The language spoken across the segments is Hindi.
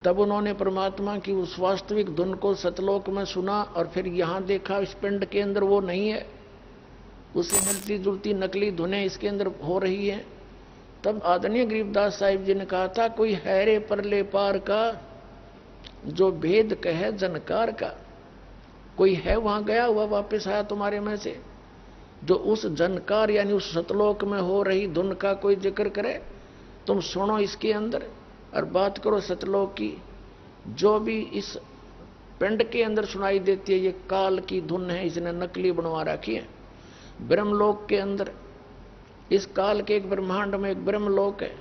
तब उन्होंने परमात्मा की उस वास्तविक धुन को सतलोक में सुना और फिर यहां देखा इस पिंड के अंदर वो नहीं है, उससे मिलती जुलती नकली धुनें इसके अंदर हो रही हैं। तब आदरणीय गरीबदास साहिब जी ने कहा था, कोई है रे परले पार का जो भेद कहे जनकार का। कोई है वहां गया हुआ वापस आया तुम्हारे में से जो उस जनकार यानी उस सतलोक में हो रही धुन का कोई जिक्र करे। तुम सुनो इसके अंदर और बात करो सतलोक की। जो भी इस पिंड के अंदर सुनाई देती है ये काल की धुन है, इसने नकली बनवा रखी है। ब्रह्मलोक के अंदर, इस काल के एक ब्रह्मांड में एक ब्रह्मलोक है,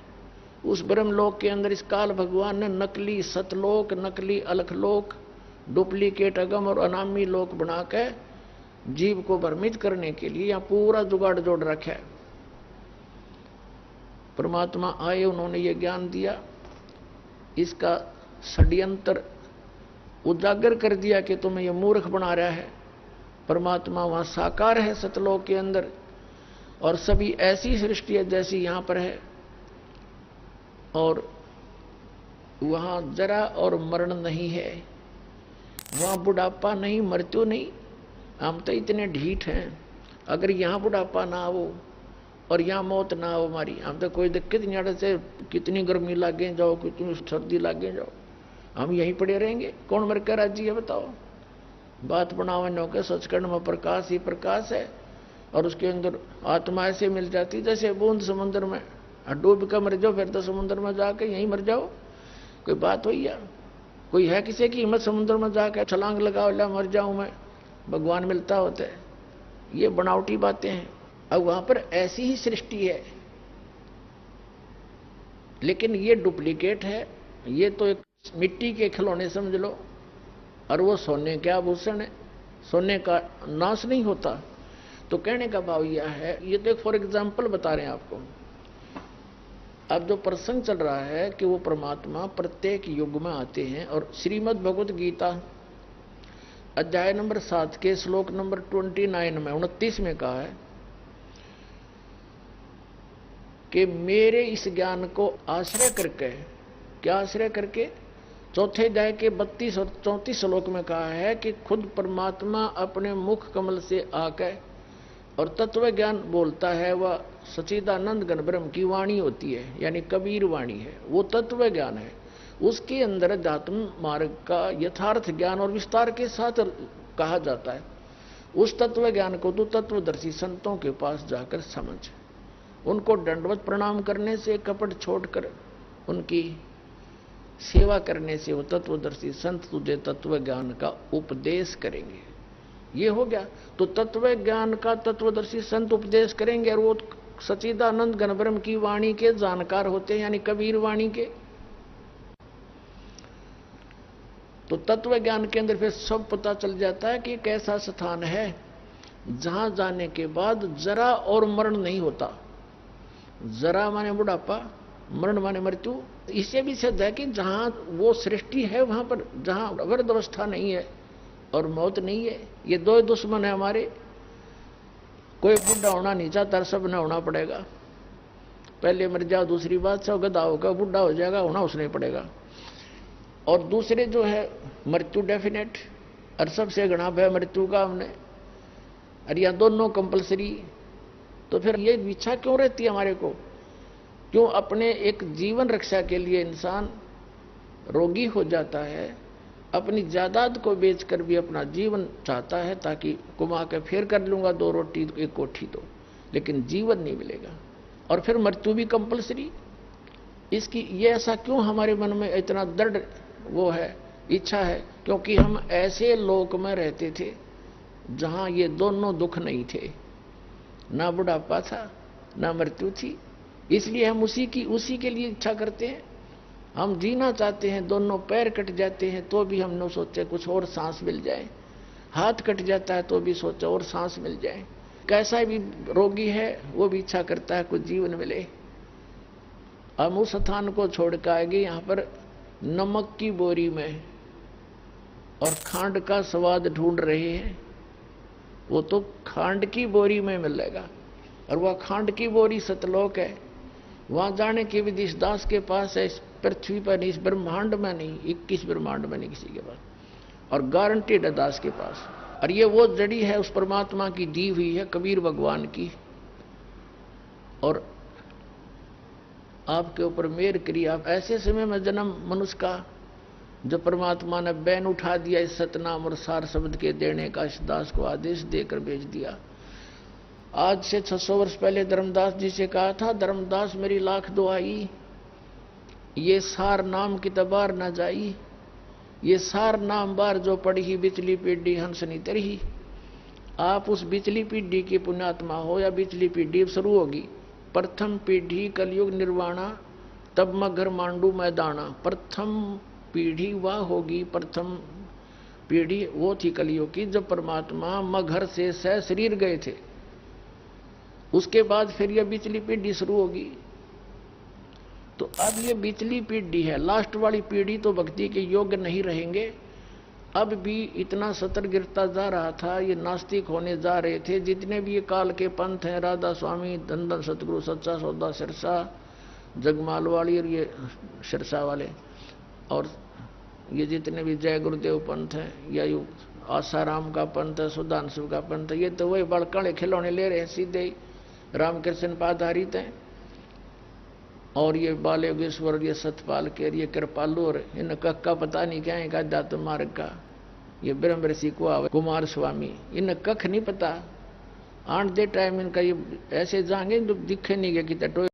उस ब्रह्मलोक के अंदर इस काल भगवान ने नकली सतलोक, नकली अलखलोक, डुप्लीकेट अगम और अनामी लोक बना के जीव को भ्रमित करने के लिए यहां पूरा जुगाड़ जोड़ रखा है। परमात्मा आए, उन्होंने ये ज्ञान दिया, इसका षड्यंत्र उजागर कर दिया कि तुम्हें ये मूर्ख बना रहा है। परमात्मा वहां साकार है सतलोक के अंदर और सभी ऐसी सृष्टि है जैसी यहां पर है, और वहां जरा और मरण नहीं है, वहां बुढ़ापा नहीं, मृत्यु नहीं। हम तो इतने ढीठ हैं, अगर यहां बुढ़ापा ना हो और यहां मौत ना हो हमारी, हम तो कोई दिक्कत नहीं आड़े से कितनी गर्मी लागे जाओ, कितनी सर्दी लागे जाओ, हम यहीं पड़े रहेंगे। कौन मर कर राजी है बताओ। बात बनावे नो के सचखंड में प्रकाश ही प्रकाश है और उसके अंदर आत्मा ऐसे मिल जाती जैसे बूंद समुद्र में। डूब कर मर जाओ फिर तो समुद्र में जाके यहीं मर जाओ, कोई बात हुई या कोई है किसी की हिम्मत समुद्र में जाकर छलांग लगाओ ला मर जाऊं मैं, भगवान मिलता होता है। ये बनावटी बातें हैं। अब वहां पर ऐसी ही सृष्टि है लेकिन ये डुप्लीकेट है, ये तो एक मिट्टी के खिलौने समझ लो, और वो सोने के आभूषण है, सोने का नाश नहीं होता। तो कहने का भाव यह है, ये तो एक फॉर एग्जाम्पल बता रहे हैं आपको। अब जो प्रसंग चल रहा है कि वो परमात्मा प्रत्येक युग में आते हैं, और श्रीमद् भगवत गीता अध्याय नंबर 7 के श्लोक नंबर 29 में 29 में कहा है कि मेरे इस ज्ञान को आश्रय करके, क्या आश्रय करके, चौथे अध्याय के 32 और 34 श्लोक में कहा है कि खुद परमात्मा अपने मुख कमल से आकर और तत्व ज्ञान बोलता है। वह सच्चिदानंद घन ब्रह्म की वाणी होती है, यानी कबीर वाणी है, वो तत्व ज्ञान है। उसके अंदर अध्यात्म मार्ग का यथार्थ ज्ञान और विस्तार के साथ कहा जाता है। उस तत्व ज्ञान को तो तत्वदर्शी संतों के पास जाकर समझ, उनको दंडवत प्रणाम करने से, कपट छोड़कर उनकी सेवा करने से वो तत्वदर्शी संत तुझे तत्व ज्ञान का उपदेश करेंगे। ये हो गया। तो तत्व ज्ञान का तत्वदर्शी संत उपदेश करेंगे और वो सच्चिदानंद घन ब्रह्म की वाणी के जानकार होते हैं, यानी कबीर वाणी के। तो तत्व ज्ञान के अंदर फिर सब पता चल जाता है कि एक ऐसा स्थान है जहां जाने के बाद जरा और मरण नहीं होता। जरा माने बुढ़ापा, मरण माने मृत्यु। इससे भी सिद्ध है कि जहां वो सृष्टि है वहां पर जहां अवृद्ध अवस्था नहीं है और मौत नहीं है, ये दो दुश्मन है हमारे। कोई बुढ़ा होना नहीं चाहता, सब न होना पड़ेगा। पहले मर जाओ दूसरी बात, सब गधा होगा, बुढ़ा हो जाएगा, होना उसने पड़ेगा। और दूसरे जो है मृत्यु डेफिनेट, और सबसे घना भय मृत्यु का हमने, और यह दोनों कंपलसरी। तो फिर ये इच्छा क्यों रहती है हमारे को? क्यों अपने एक जीवन रक्षा के लिए इंसान रोगी हो जाता है, अपनी जायदाद को बेचकर भी अपना जीवन चाहता है ताकि कमा के फिर कर लूंगा 2 रोटी 1 कोठी तो, लेकिन जीवन नहीं मिलेगा। और फिर मृत्यु भी कंपलसरी। इसकी ये ऐसा क्यों हमारे मन में इतना दृढ़ वो है, इच्छा है? क्योंकि हम ऐसे लोक में रहते थे जहां ये दोनों दुख नहीं थे, ना बुढ़ापा था ना मृत्यु थी। इसलिए हम उसी के लिए इच्छा करते हैं। हम जीना चाहते हैं, दोनों पैर कट जाते हैं तो भी हम न सोचे कुछ और सांस मिल जाए, हाथ कट जाता है तो भी सोचे और सांस मिल जाए। कैसा भी रोगी है वो भी इच्छा करता है कुछ जीवन मिले। हम उस स्थान को छोड़ कर आएंगे यहाँ पर नमक की बोरी में और खांड का स्वाद ढूंढ रहे हैं। वो तो खांड की बोरी में मिलेगा, और वह खांड की बोरी सतलोक है। वहां जाने की विधि इस दास के पास है, इस पृथ्वी पर नहीं, इस ब्रह्मांड में नहीं, 21 ब्रह्मांड में नहीं किसी के पास, और गारंटेड है दास के पास। और ये वो जड़ी है उस परमात्मा की दी हुई है, कबीर भगवान की, और आपके ऊपर मेहर करी। आप ऐसे समय में जन्म मनुष्य का जब परमात्मा ने बैन उठा दिया इस सतनाम और सार शब्द के देने का, इस दास को आदेश देकर भेज दिया। आज से 600 वर्ष पहले धर्मदास जी से कहा था, धर्मदास मेरी लाख दुआई, ये सार नाम की तबार न जाई, ये सार नाम बार जो पढ़ी बिचली पीढ़ी हंसनी तरही। आप उस बिचली पीढ़ी की पुण्यात्मा हो, या बिचली पीढ़ी शुरू होगी। प्रथम पीढ़ी कलयुग निर्वाणा, तब मगर मांडू मैदाना। प्रथम पीढ़ी वह होगी, प्रथम पीढ़ी वो थी कलयुग की जब परमात्मा मगर से सह शरीर गए थे। उसके बाद फिर यह बिचली पीढ़ी शुरू होगी। तो अब ये बिचली पीढ़ी है, लास्ट वाली पीढ़ी तो भक्ति के योग्य नहीं रहेंगे। अब भी इतना सतर गिरता जा रहा था, ये नास्तिक होने जा रहे थे। जितने भी ये काल के पंथ हैं, राधा स्वामी, धन सतगुरु, सच्चा सौदा सिरसा, जगमाल वाली और ये सिरसा वाले, और ये जितने भी जय गुरुदेव पंथ हैं, या यू आसाराम का पंथ है, सुधांशु का पंथ है, ये तो वही बड़काड़े खिलौने ले रहे हैं, सीधे ही रामकृष्ण पर आधारित हैं। और ये बाल योगेश्वर, ये सतपाल के, ये कृपालु, और इन कक्का पता नहीं क्या है, अध्यात्म मार्ग का ये ब्रह्म ऋषि कुमार स्वामी, इन कख नहीं पता। आठ दे टाइम इनका ये ऐसे जाएंगे जो दिखे नहीं गए कि